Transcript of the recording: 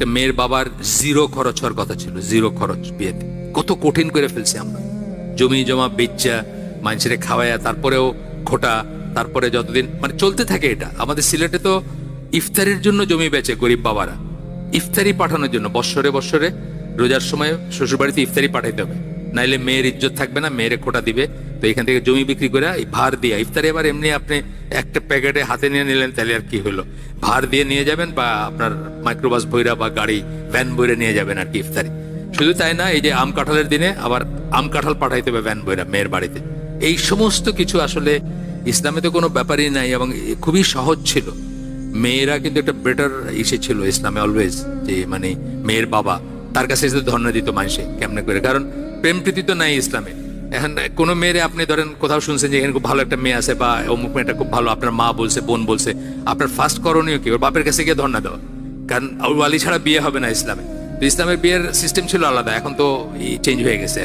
একটা মেয়ের বাবার জিরো খরচ হওয়ার কথা ছিল, জিরো খরচ বিয়েতে। কত কঠিন করে ফেলছি আমরা, জমি জমা বেচা মানুষের খাওয়ায়া, তারপরেও খোটা, তারপরে যতদিন মানে চলতে থাকে এটা। আমাদের সিলেটে তো ইফতারির জন্য জমি বেচে গরিব বাবারা, ইফতারি পাঠানোর জন্য বৎসরে বৎসরে রোজার সময় শ্বশুরবাড়িতে ইফতারি পাঠাইতে হবে, নাইলে মেয়ের ইজ্জত থাকবে না, মেয়েরে খোটা দিবে। তো এখান থেকে জমি বিক্রি করে এই ভার দিয়ে ইফতারি, আবার এমনি আপনি একটা প্যাকেটে হাতে নিয়ে নিলেন তাহলে আর কি হলো, ভার দিয়ে নিয়ে যাবেন বা আপনার মাইক্রোবাস বইরা বা গাড়ি ভ্যান বইরে নিয়ে যাবেন আর কি ইফতারি। শুধু তাই না, এই যে আম কাঁঠালের দিনে আবার আম কাঁঠাল পাঠাইতে হবে ভ্যান বইরা মেয়ের বাড়িতে। এই সমস্ত কিছু আসলে ইসলামে তো কোনো ব্যাপারই নাই এবং খুবই সহজ ছিল। মেয়েরা কিন্তু একটা বেটার ইসে ছিল ইসলামে অলওয়েজ, যে মানে মেয়ের বাবা তার কাছে এসে ধর্ণা দিত মানুষে কেমনে করে, কারণ প্রেম প্রীতি তো নাই ইসলামে। এখন কোনো মেয়েরে আপনি ধরেন কোথাও শুনছেন যে এখানে খুব ভালো একটা মেয়ে আছে বা অমুক মেয়েটা খুব ভালো, আপনার মা বলছে, বোন বলছে, আপনার ফার্স্ট করণীয় কি? ওর বাপের কাছে গিয়ে ধর্ণা দেওয়া, কারণ ওয়ালি ছাড়া বিয়ে হবে না ইসলামে। তো ইসলামের বিয়ের সিস্টেম ছিল আলাদা, এখন তো চেঞ্জ হয়ে গেছে।